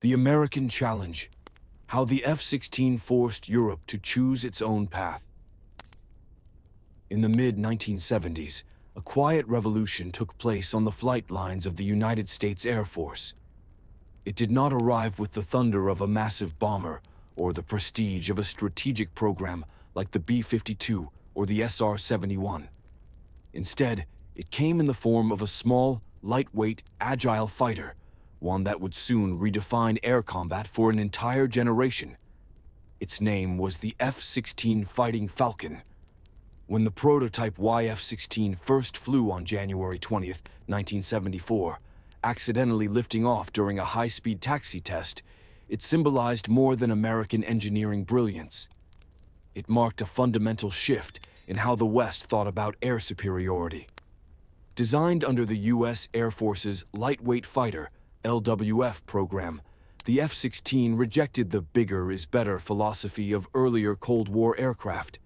The American Challenge: How the F-16 Forced Europe to Choose Its Own Path. In the mid-1970s, a quiet revolution took place on the flight lines of the United States Air Force. It did not arrive with the thunder of a massive bomber or the prestige of a strategic program like the B-52 or the SR-71. Instead, it came in the form of a small, lightweight, agile fighter, one that would soon redefine air combat for an entire generation. Its name was the F-16 Fighting Falcon. When the prototype YF-16 first flew on January 20th, 1974, accidentally lifting off during a high-speed taxi test, it symbolized more than American engineering brilliance. It marked a fundamental shift in how the West thought about air superiority. Designed under the U.S. Air Force's Lightweight Fighter (LWF) program, the F-16 rejected the bigger is better philosophy of earlier Cold War aircraft.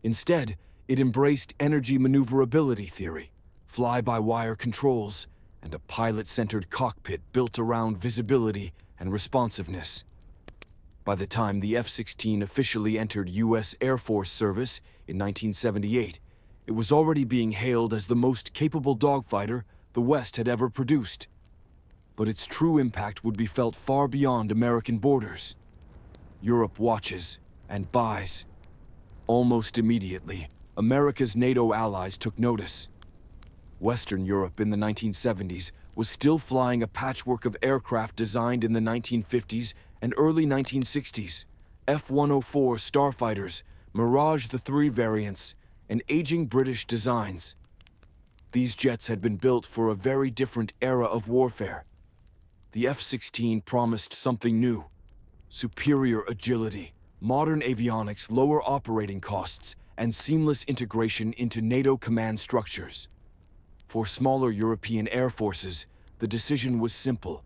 Instead, it embraced energy maneuverability theory, fly-by-wire controls, and a pilot-centered cockpit built around visibility and responsiveness. By the time the F-16 officially entered U.S. Air Force service in 1978, it was already being hailed as the most capable dogfighter the West had ever produced. But its true impact would be felt far beyond American borders. Europe watches and buys. Almost immediately, America's NATO allies took notice. Western Europe in the 1970s was still flying a patchwork of aircraft designed in the 1950s and early 1960s, F-104 starfighters, Mirage the 3 variants, and aging British designs. These jets had been built for a very different era of warfare. The F-16 promised something new: superior agility, modern avionics, lower operating costs, and seamless integration into NATO command structures. For smaller European air forces, the decision was simple.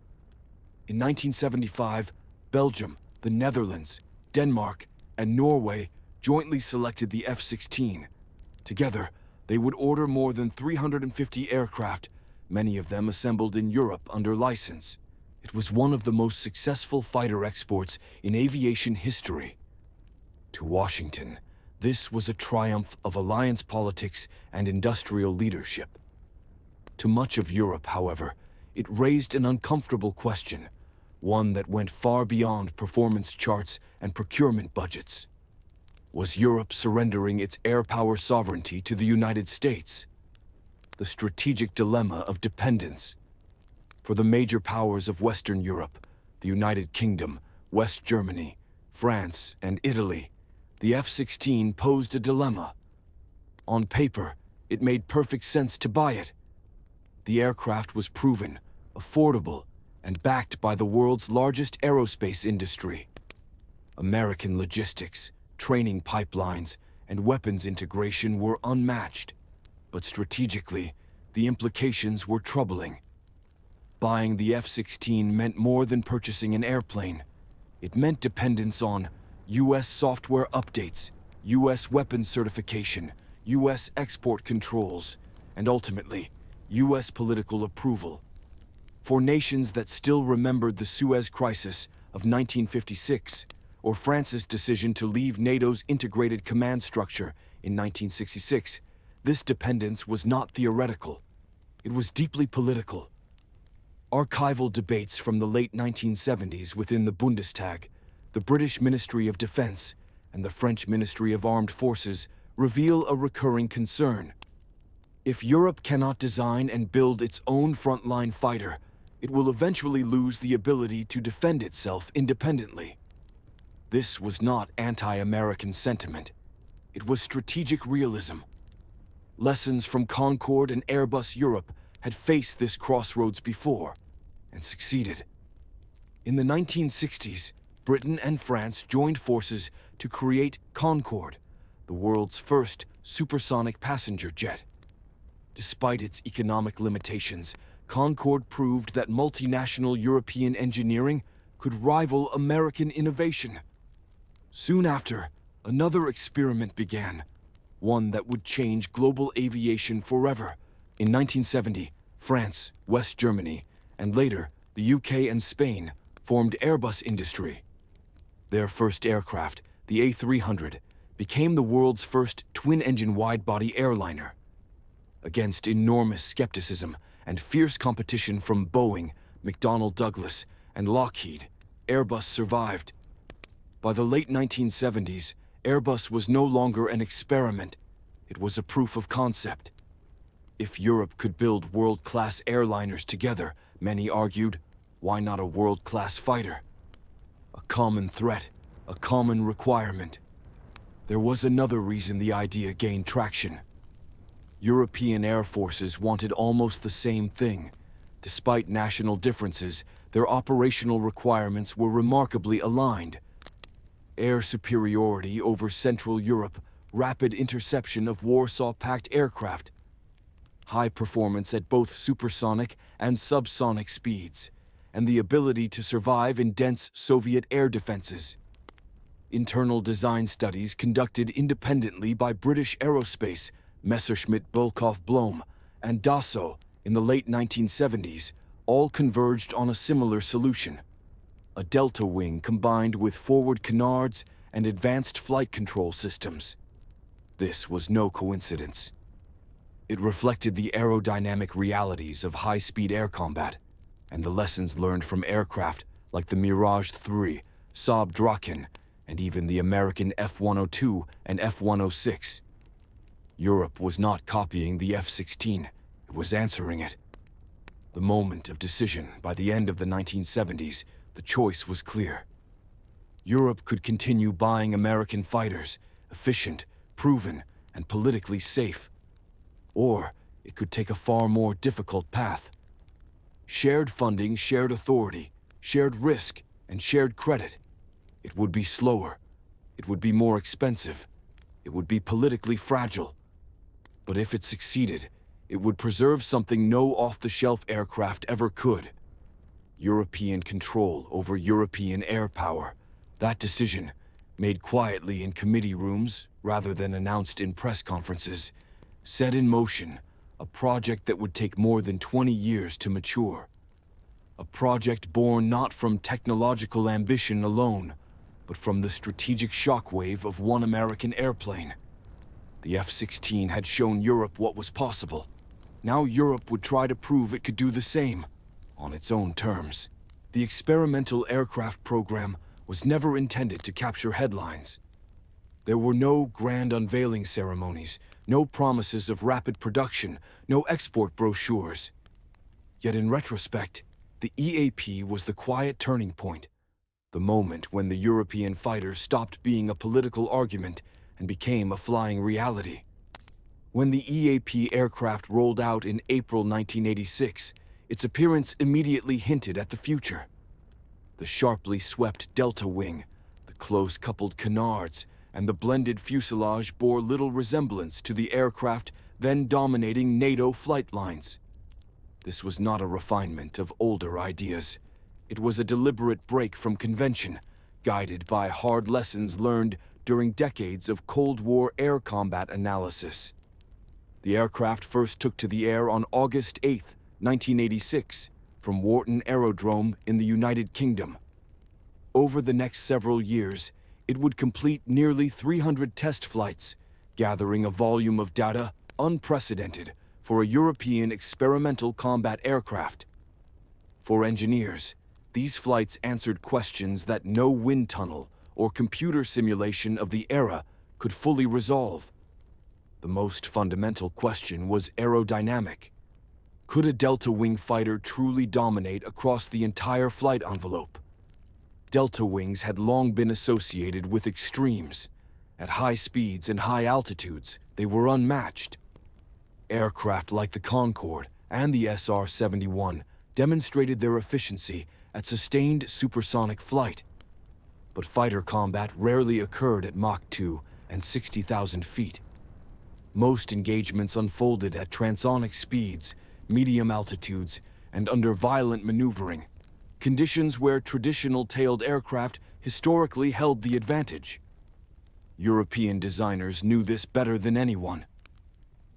In 1975, Belgium, the Netherlands, Denmark, and Norway jointly selected the F-16. Together, they would order more than 350 aircraft, many of them assembled in Europe under license. It was one of the most successful fighter exports in aviation history. To Washington, this was a triumph of alliance politics and industrial leadership. To much of Europe, however, it raised an uncomfortable question, one that went far beyond performance charts and procurement budgets. Was Europe surrendering its air power sovereignty to the United States? The strategic dilemma of dependence. For the major powers of Western Europe, the United Kingdom, West Germany, France, and Italy, the F-16 posed a dilemma. On paper, it made perfect sense to buy it. The aircraft was proven, affordable, and backed by the world's largest aerospace industry. American logistics, training pipelines, and weapons integration were unmatched. But strategically, the implications were troubling. Buying the F-16 meant more than purchasing an airplane. It meant dependence on U.S. software updates, U.S. weapons certification, U.S. export controls, and ultimately, U.S. political approval. For nations that still remembered the Suez Crisis of 1956, or France's decision to leave NATO's integrated command structure in 1966, this dependence was not theoretical. It was deeply political. Archival debates from the late 1970s within the Bundestag, the British Ministry of Defense, and the French Ministry of Armed Forces reveal a recurring concern. If Europe cannot design and build its own frontline fighter, it will eventually lose the ability to defend itself independently. This was not anti-American sentiment. It was strategic realism. Lessons from Concorde and Airbus Europe had faced this crossroads before, and succeeded. In the 1960s, Britain and France joined forces to create Concorde, the world's first supersonic passenger jet. Despite its economic limitations, Concorde proved that multinational European engineering could rival American innovation. Soon after, another experiment began, one that would change global aviation forever. In 1970, France, West Germany, and later the UK and Spain formed Airbus industry. Their first aircraft, the A300, became the world's first twin-engine wide-body airliner. Against enormous skepticism and fierce competition from Boeing, McDonnell Douglas, and Lockheed, Airbus survived. By the late 1970s, Airbus was no longer an experiment. It was a proof of concept. If Europe could build world-class airliners together, many argued, why not a world-class fighter? A common threat, a common requirement. There was another reason the idea gained traction. European air forces wanted almost the same thing. Despite national differences, their operational requirements were remarkably aligned. Air superiority over Central Europe, rapid interception of Warsaw Pact aircraft, high performance at both supersonic and subsonic speeds, and the ability to survive in dense Soviet air defenses. Internal design studies conducted independently by British Aerospace, Messerschmitt Bölkow Blohm, and Dassault in the late 1970s all converged on a similar solution: a delta wing combined with forward canards and advanced flight control systems. This was no coincidence. It reflected the aerodynamic realities of high-speed air combat and the lessons learned from aircraft like the Mirage 3, Saab Draken, and even the American F-102 and F-106. Europe was not copying the F-16, it was answering it. The moment of decision, by the end of the 1970s, the choice was clear. Europe could continue buying American fighters, efficient, proven, and politically safe. Or it could take a far more difficult path. Shared funding, shared authority, shared risk, and shared credit. It would be slower. It would be more expensive. It would be politically fragile. But if it succeeded, it would preserve something no off-the-shelf aircraft ever could: European control over European air power. That decision, made quietly in committee rooms rather than announced in press conferences, set in motion a project that would take more than 20 years to mature. A project born not from technological ambition alone, but from the strategic shockwave of one American airplane. The F-16 had shown Europe what was possible. Now Europe would try to prove it could do the same, on its own terms. The experimental aircraft program was never intended to capture headlines. There were no grand unveiling ceremonies, no promises of rapid production, no export brochures. Yet in retrospect, the EAP was the quiet turning point, the moment when the European fighter stopped being a political argument and became a flying reality. When the EAP aircraft rolled out in April 1986, its appearance immediately hinted at the future. The sharply swept delta wing, the close-coupled canards, and the blended fuselage bore little resemblance to the aircraft then dominating NATO flight lines. This was not a refinement of older ideas. It was a deliberate break from convention, guided by hard lessons learned during decades of Cold War air combat analysis. The aircraft first took to the air on August 8, 1986, from Wharton Aerodrome in the United Kingdom. Over the next several years, it would complete nearly 300 test flights, gathering a volume of data unprecedented for a European experimental combat aircraft. For engineers, these flights answered questions that no wind tunnel or computer simulation of the era could fully resolve. The most fundamental question was aerodynamic. Could a delta wing fighter truly dominate across the entire flight envelope? Delta wings had long been associated with extremes. At high speeds and high altitudes, they were unmatched. Aircraft like the Concorde and the SR-71 demonstrated their efficiency at sustained supersonic flight. But fighter combat rarely occurred at Mach 2 and 60,000 feet. Most engagements unfolded at transonic speeds, medium altitudes, and under violent maneuvering, conditions where traditional tailed aircraft historically held the advantage. European designers knew this better than anyone.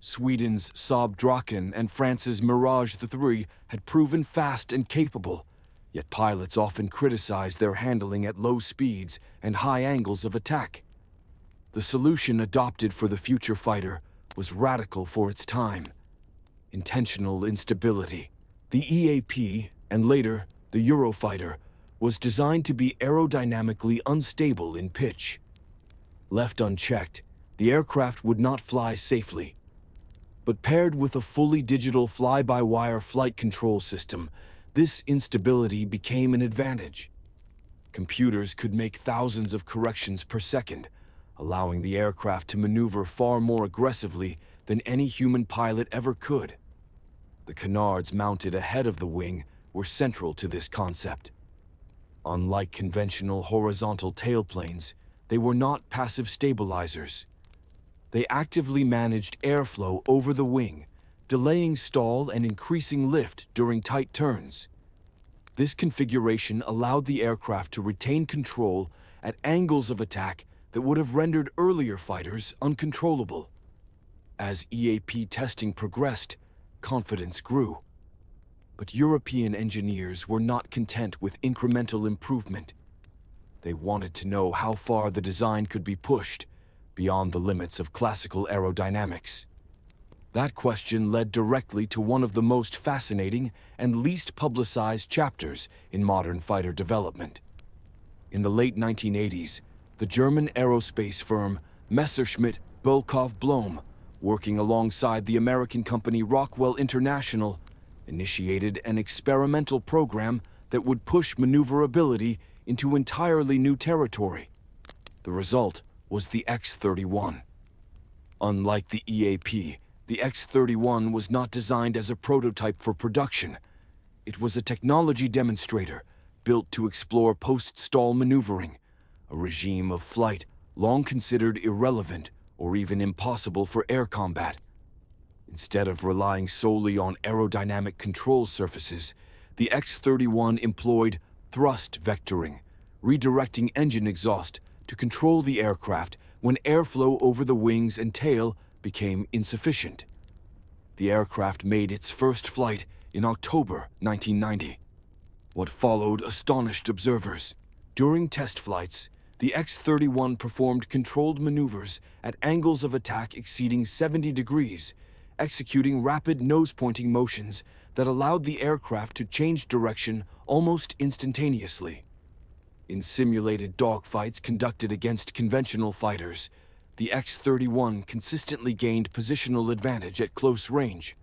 Sweden's Saab Draken and France's Mirage 3 had proven fast and capable, Yet pilots often criticize their handling at low speeds and high angles of attack. The solution adopted for the future fighter was radical for its time: intentional instability. The EAP, and later the Eurofighter, was designed to be aerodynamically unstable in pitch. Left unchecked, the aircraft would not fly safely. But paired with a fully digital fly-by-wire flight control system, this instability became an advantage. Computers could make thousands of corrections per second, allowing the aircraft to maneuver far more aggressively than any human pilot ever could. The canards mounted ahead of the wing were central to this concept. Unlike conventional horizontal tailplanes, they were not passive stabilizers. They actively managed airflow over the wing, delaying stall and increasing lift during tight turns. This configuration allowed the aircraft to retain control at angles of attack that would have rendered earlier fighters uncontrollable. As EAP testing progressed, confidence grew. But European engineers were not content with incremental improvement. They wanted to know how far the design could be pushed beyond the limits of classical aerodynamics. That question led directly to one of the most fascinating and least publicized chapters in modern fighter development. In the late 1980s, the German aerospace firm Messerschmitt Bölkow Blohm, working alongside the American company Rockwell International, initiated an experimental program that would push maneuverability into entirely new territory. The result was the X-31. Unlike the EAP, the X-31 was not designed as a prototype for production. It was a technology demonstrator built to explore post-stall maneuvering, a regime of flight long considered irrelevant or even impossible for air combat. Instead of relying solely on aerodynamic control surfaces, the X-31 employed thrust vectoring, redirecting engine exhaust to control the aircraft when airflow over the wings and tail became insufficient. The aircraft made its first flight in October 1990. What followed astonished observers. During test flights, the X-31 performed controlled maneuvers at angles of attack exceeding 70 degrees, executing rapid nose-pointing motions that allowed the aircraft to change direction almost instantaneously. In simulated dogfights conducted against conventional fighters, the X-31 consistently gained positional advantage at close range.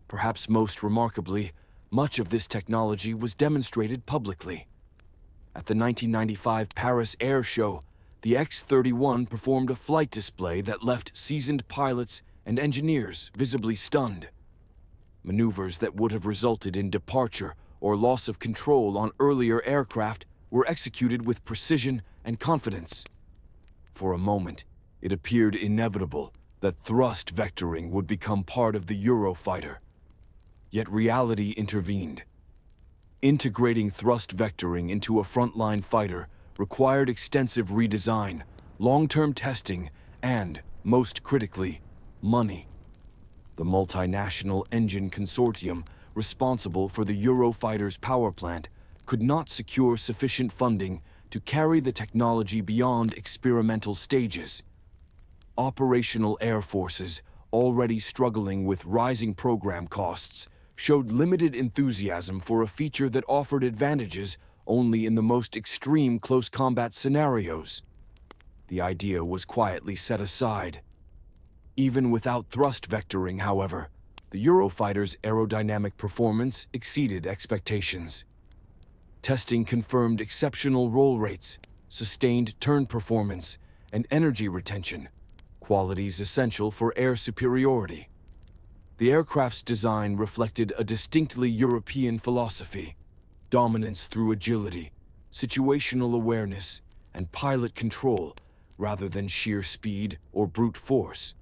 Perhaps most remarkably, much of this technology was demonstrated publicly. At the 1995 Paris Air Show, the X-31 performed a flight display that left seasoned pilots and engineers visibly stunned. Maneuvers that would have resulted in departure or loss of control on earlier aircraft were executed with precision and confidence. For a moment, it appeared inevitable that thrust vectoring would become part of the Eurofighter. Yet reality intervened. Integrating thrust vectoring into a frontline fighter required extensive redesign, long-term testing, and, most critically, money. The multinational engine consortium responsible for the Eurofighter's power plant could not secure sufficient funding to carry the technology beyond experimental stages. Operational air forces, already struggling with rising program costs, showed limited enthusiasm for a feature that offered advantages only in the most extreme close combat scenarios. The idea was quietly set aside. Even without thrust vectoring, however, the Eurofighter's aerodynamic performance exceeded expectations. Testing confirmed exceptional roll rates, sustained turn performance, and energy retention, qualities essential for air superiority. The aircraft's design reflected a distinctly European philosophy: dominance through agility, situational awareness, and pilot control rather than sheer speed or brute force.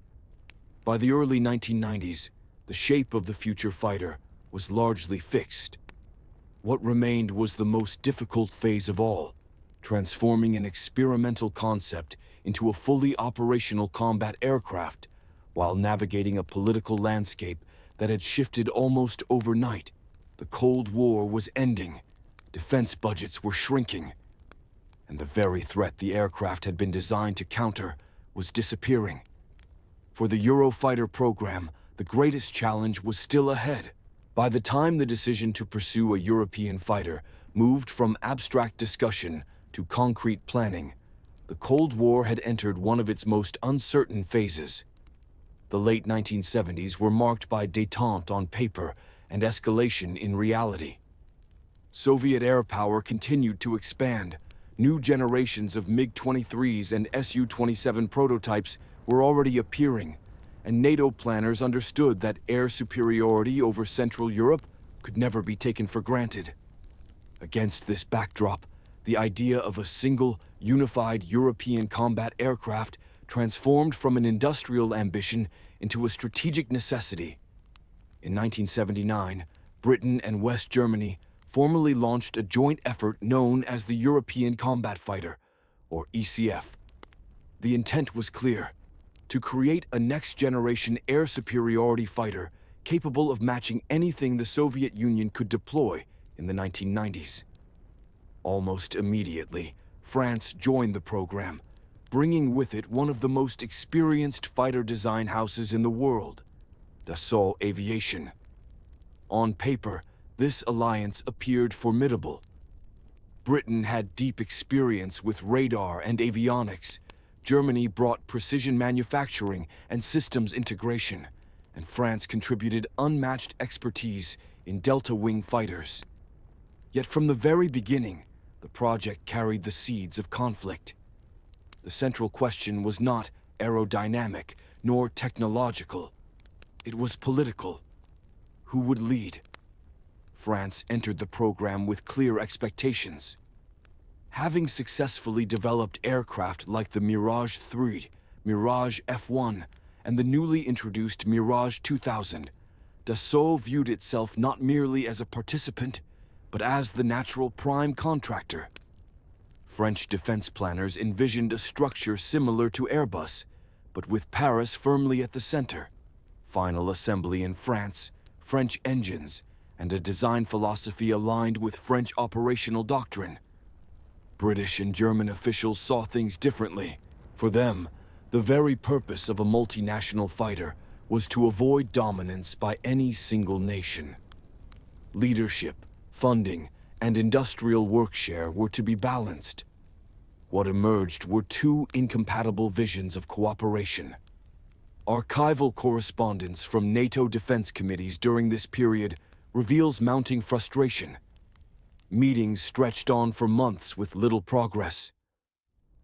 By the early 1990s, the shape of the future fighter was largely fixed. What remained was the most difficult phase of all: transforming an experimental concept into a fully operational combat aircraft while navigating a political landscape that had shifted almost overnight. The Cold War was ending, defense budgets were shrinking, and the very threat the aircraft had been designed to counter was disappearing. For the Eurofighter program, the greatest challenge was still ahead. By the time the decision to pursue a European fighter moved from abstract discussion to concrete planning, the Cold War had entered one of its most uncertain phases. The late 1970s were marked by détente on paper and escalation in reality. Soviet air power continued to expand. New generations of MiG-23s and Su-27 prototypes were already appearing, and NATO planners understood that air superiority over Central Europe could never be taken for granted. Against this backdrop, the idea of a single, unified European combat aircraft transformed from an industrial ambition into a strategic necessity. In 1979, Britain and West Germany formally launched a joint effort known as the European Combat Fighter, or ECF. The intent was clear: to create a next-generation air superiority fighter capable of matching anything the Soviet Union could deploy in the 1990s. Almost immediately, France joined the program, bringing with it one of the most experienced fighter design houses in the world, Dassault Aviation. On paper, this alliance appeared formidable. Britain had deep experience with radar and avionics. Germany brought precision manufacturing and systems integration, and France contributed unmatched expertise in delta-wing fighters. Yet from the very beginning, the project carried the seeds of conflict. The central question was not aerodynamic nor technological. It was political. Who would lead? France entered the program with clear expectations. Having successfully developed aircraft like the Mirage 3, Mirage F1, and the newly introduced Mirage 2000, Dassault viewed itself not merely as a participant, but as the natural prime contractor. French defense planners envisioned a structure similar to Airbus, but with Paris firmly at the center. Final assembly in France, French engines, and a design philosophy aligned with French operational doctrine. British and German officials saw things differently. For them, the very purpose of a multinational fighter was to avoid dominance by any single nation. Leadership, funding, and industrial workshare were to be balanced. What emerged were two incompatible visions of cooperation. Archival correspondence from NATO defense committees during this period reveals mounting frustration. Meetings stretched on for months with little progress.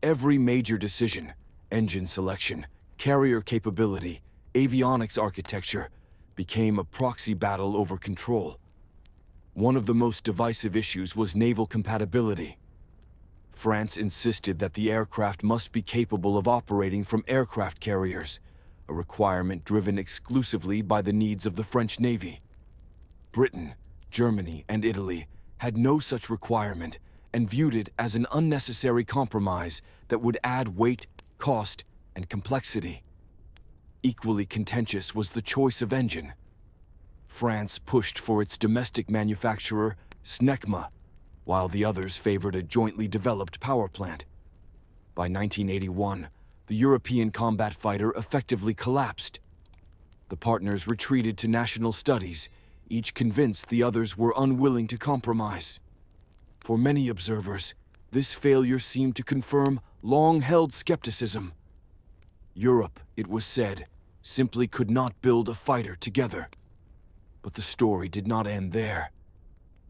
Every major decision, engine selection, carrier capability, avionics architecture, became a proxy battle over control. One of the most divisive issues was naval compatibility. France insisted that the aircraft must be capable of operating from aircraft carriers, a requirement driven exclusively by the needs of the French Navy. Britain, Germany, and Italy had no such requirement and viewed it as an unnecessary compromise that would add weight, cost, and complexity. Equally contentious was the choice of engine. France pushed for its domestic manufacturer, Snecma, while the others favored a jointly developed power plant. By 1981, the European combat fighter effectively collapsed. The partners retreated to national studies, each convinced the others were unwilling to compromise. For many observers, this failure seemed to confirm long-held skepticism. Europe, it was said, simply could not build a fighter together. But the story did not end there.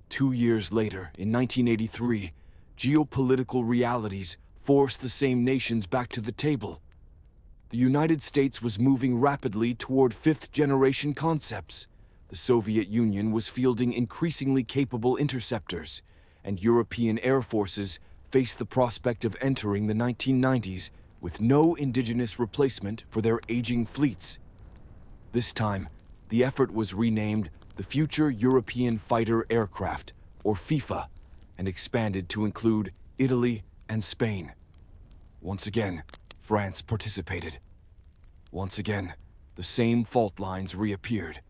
2 years later, in 1983, geopolitical realities forced the same nations back to the table. The United States was moving rapidly toward fifth-generation concepts. The Soviet Union was fielding increasingly capable interceptors, and European air forces faced the prospect of entering the 1990s with no indigenous replacement for their aging fleets. This time, the effort was renamed the Future European Fighter Aircraft, or FIFA, and expanded to include Italy and Spain. Once again, France participated. Once again, the same fault lines reappeared.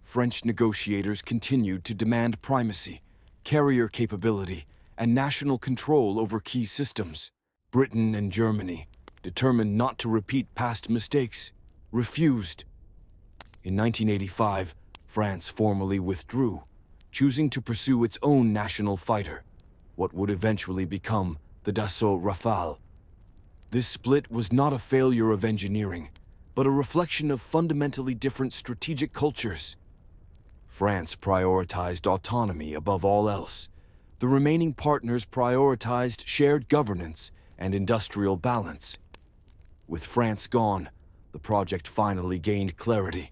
French negotiators continued to demand primacy, carrier capability, and national control over key systems. Britain and Germany, determined not to repeat past mistakes, refused. In 1985, France formally withdrew, choosing to pursue its own national fighter, what would eventually become the Dassault Rafale. This split was not a failure of engineering, but a reflection of fundamentally different strategic cultures. France prioritized autonomy above all else. The remaining partners prioritized shared governance and industrial balance. With France gone, the project finally gained clarity.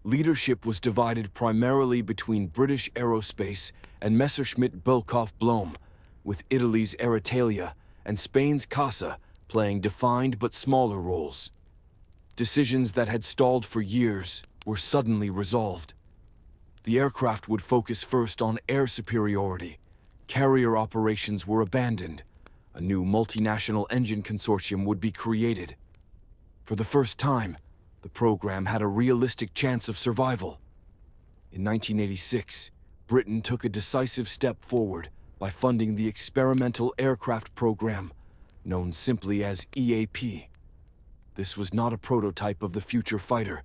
Leadership was divided primarily between British Aerospace and Messerschmitt Bölkow Blohm, with Italy's Aeritalia and Spain's CASA playing defined but smaller roles. Decisions that had stalled for years were suddenly resolved. The aircraft would focus first on air superiority. Carrier operations were abandoned. A new multinational engine consortium would be created. For the first time, the program had a realistic chance of survival. In 1986, Britain took a decisive step forward by funding the Experimental Aircraft Program, known simply as EAP. This was not a prototype of the future fighter,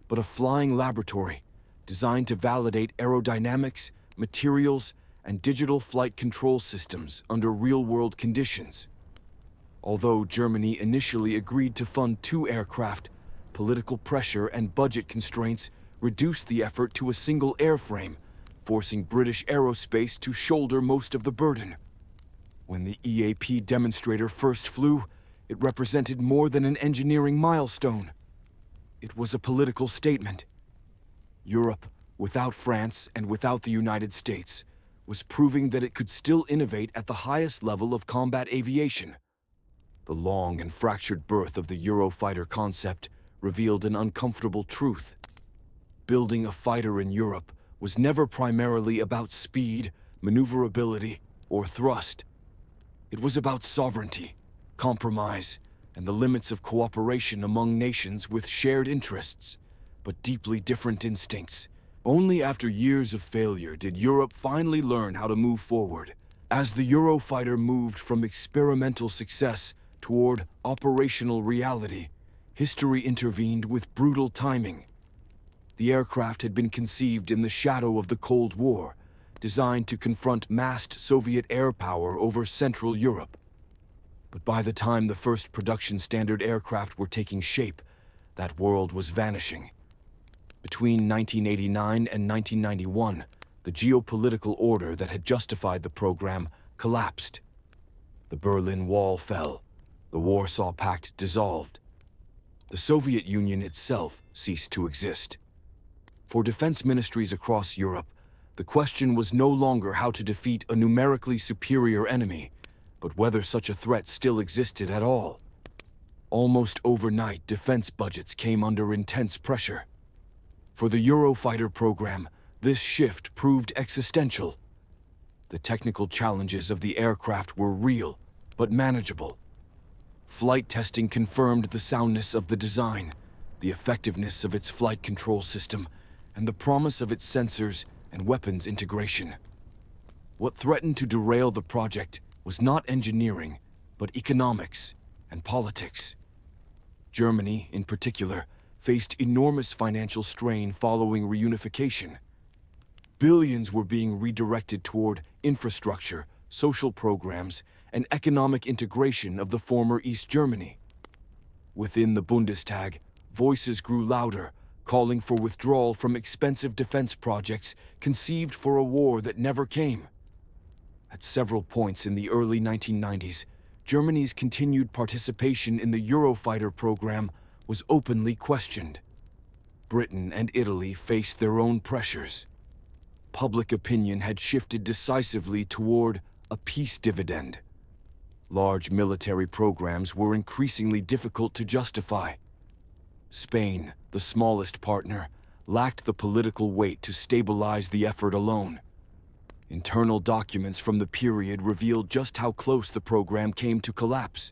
but a flying laboratory designed to validate aerodynamics, materials, and digital flight control systems under real-world conditions. Although Germany initially agreed to fund 2 aircraft, political pressure and budget constraints reduced the effort to a single airframe, forcing British Aerospace to shoulder most of the burden. When the EAP demonstrator first flew, it represented more than an engineering milestone. It was a political statement. Europe, without France and without the United States, was proving that it could still innovate at the highest level of combat aviation. The long and fractured birth of the Eurofighter concept revealed an uncomfortable truth. Building a fighter in Europe was never primarily about speed, maneuverability, or thrust. It was about sovereignty, compromise, and the limits of cooperation among nations with shared interests, but deeply different instincts. Only after years of failure did Europe finally learn how to move forward. As the Eurofighter moved from experimental success toward operational reality, history intervened with brutal timing. The aircraft had been conceived in the shadow of the Cold War, designed to confront massed Soviet air power over Central Europe. But by the time the first production standard aircraft were taking shape, that world was vanishing. Between 1989 and 1991, the geopolitical order that had justified the program collapsed. The Berlin Wall fell. The Warsaw Pact dissolved. The Soviet Union itself ceased to exist. For defense ministries across Europe, the question was no longer how to defeat a numerically superior enemy, but whether such a threat still existed at all. Almost overnight, defense budgets came under intense pressure. For the Eurofighter program, this shift proved existential. The technical challenges of the aircraft were real, but manageable. Flight testing confirmed the soundness of the design, the effectiveness of its flight control system, and the promise of its sensors and weapons integration. What threatened to derail the project was not engineering, but economics and politics. Germany, in particular, faced enormous financial strain following reunification. Billions were being redirected toward infrastructure, social programs, and economic integration of the former East Germany. Within the Bundestag, voices grew louder, calling for withdrawal from expensive defense projects conceived for a war that never came. At several points in the early 1990s, Germany's continued participation in the Eurofighter program was openly questioned. Britain and Italy faced their own pressures. Public opinion had shifted decisively toward a peace dividend. Large military programs were increasingly difficult to justify. Spain, the smallest partner, lacked the political weight to stabilize the effort alone. Internal documents from the period revealed just how close the program came to collapse.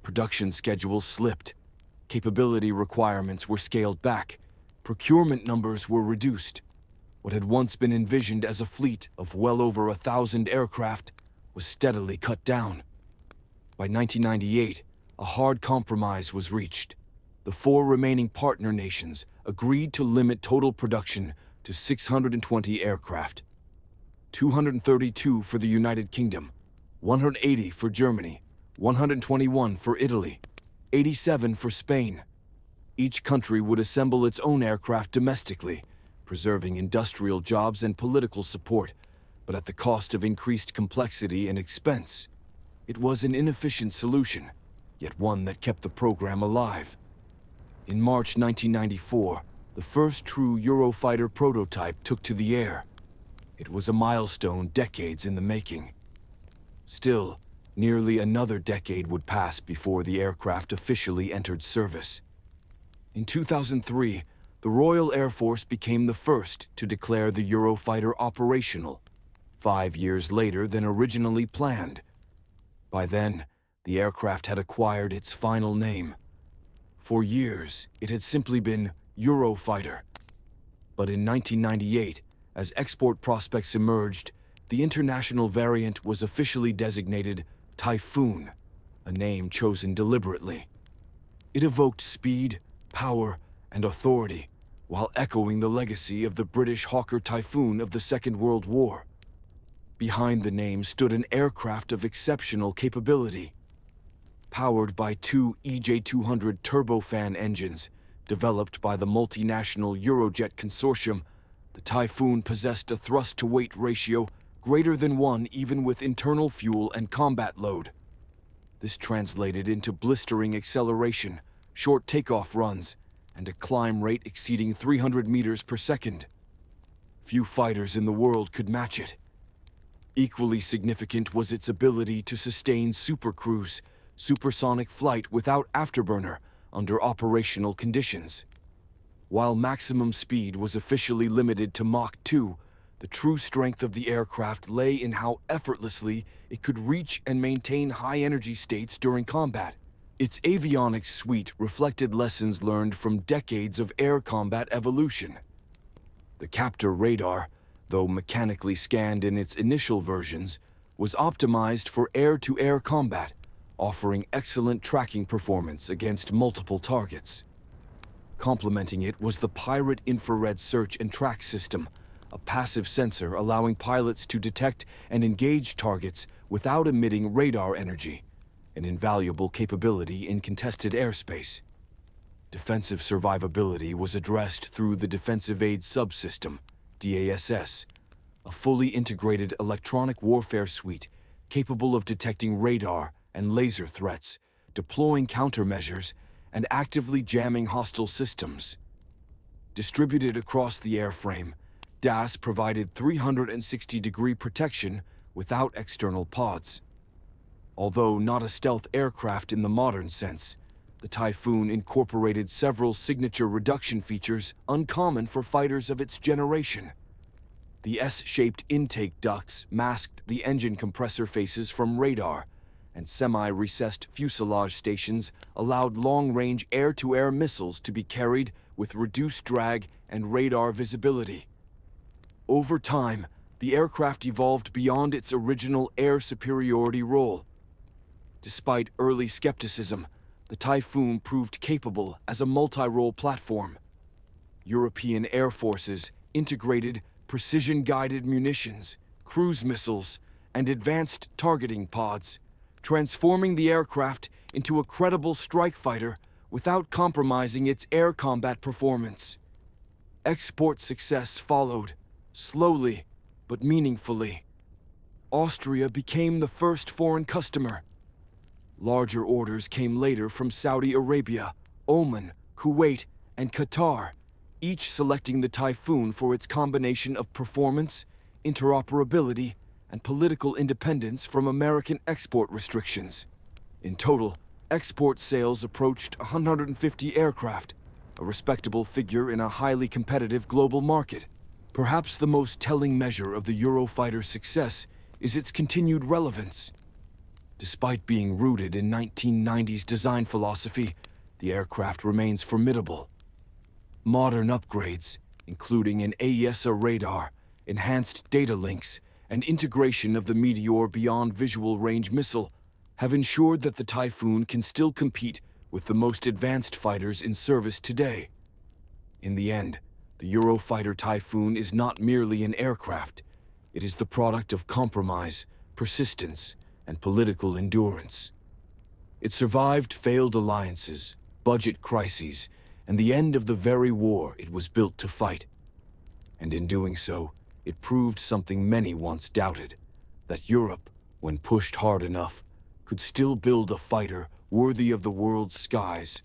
Production schedules slipped. Capability requirements were scaled back. Procurement numbers were reduced. What had once been envisioned as a fleet of well over 1,000 aircraft was steadily cut down. By 1998, a hard compromise was reached. The four remaining partner nations agreed to limit total production to 620 aircraft. 232 for the United Kingdom, 180 for Germany, 121 for Italy, 87 for Spain. Each country would assemble its own aircraft domestically, preserving industrial jobs and political support, but at the cost of increased complexity and expense. It was an inefficient solution, yet one that kept the program alive. In March 1994, the first true Eurofighter prototype took to the air. It was a milestone decades in the making. Still, nearly another decade would pass before the aircraft officially entered service. In 2003, the Royal Air Force became the first to declare the Eurofighter operational, 5 years later than originally planned. By then, the aircraft had acquired its final name. For years, it had simply been Eurofighter. But in 1998, as export prospects emerged, the international variant was officially designated Typhoon, a name chosen deliberately. It evoked speed, power, and authority, while echoing the legacy of the British Hawker Typhoon of the Second World War. Behind the name stood an aircraft of exceptional capability. Powered by two EJ-200 turbofan engines, developed by the multinational Eurojet consortium, the Typhoon possessed a thrust-to-weight ratio greater than 1 even with internal fuel and combat load. This translated into blistering acceleration, short takeoff runs, and a climb rate exceeding 300 meters per second. Few fighters in the world could match it. Equally significant was its ability to sustain supercruise, supersonic flight without afterburner under operational conditions. While maximum speed was officially limited to Mach 2, the true strength of the aircraft lay in how effortlessly it could reach and maintain high-energy states during combat. Its avionics suite reflected lessons learned from decades of air combat evolution. The Captor radar, though mechanically scanned in its initial versions, was optimized for air-to-air combat, offering excellent tracking performance against multiple targets. Complementing it was the Pirate Infrared Search and Track System, a passive sensor allowing pilots to detect and engage targets without emitting radar energy, an invaluable capability in contested airspace. Defensive survivability was addressed through the Defensive Aid Subsystem, DASS, a fully integrated electronic warfare suite capable of detecting radar and laser threats, deploying countermeasures, and actively jamming hostile systems. Distributed across the airframe, DASS provided 360-degree protection without external pods. Although not a stealth aircraft in the modern sense, the Typhoon incorporated several signature reduction features uncommon for fighters of its generation. The S-shaped intake ducts masked the engine compressor faces from radar, and semi-recessed fuselage stations allowed long-range air-to-air missiles to be carried with reduced drag and radar visibility. Over time, the aircraft evolved beyond its original air superiority role. Despite early skepticism, the Typhoon proved capable as a multi-role platform. European air forces integrated precision-guided munitions, cruise missiles, and advanced targeting pods, transforming the aircraft into a credible strike fighter without compromising its air combat performance. Export success followed, slowly but meaningfully. Austria became the first foreign customer. Larger orders came later from Saudi Arabia, Oman, Kuwait, and Qatar, each selecting the Typhoon for its combination of performance, interoperability, and political independence from American export restrictions. In total, export sales approached 150 aircraft, a respectable figure in a highly competitive global market. Perhaps the most telling measure of the Eurofighter's success is its continued relevance. Despite being rooted in 1990s design philosophy, the aircraft remains formidable. Modern upgrades, including an AESA radar, enhanced data links, and integration of the Meteor Beyond Visual Range missile, have ensured that the Typhoon can still compete with the most advanced fighters in service today. In the end, the Eurofighter Typhoon is not merely an aircraft. It is the product of compromise, persistence, and political endurance. It survived failed alliances, budget crises, and the end of the very war it was built to fight. And in doing so, it proved something many once doubted, that Europe, when pushed hard enough, could still build a fighter worthy of the world's skies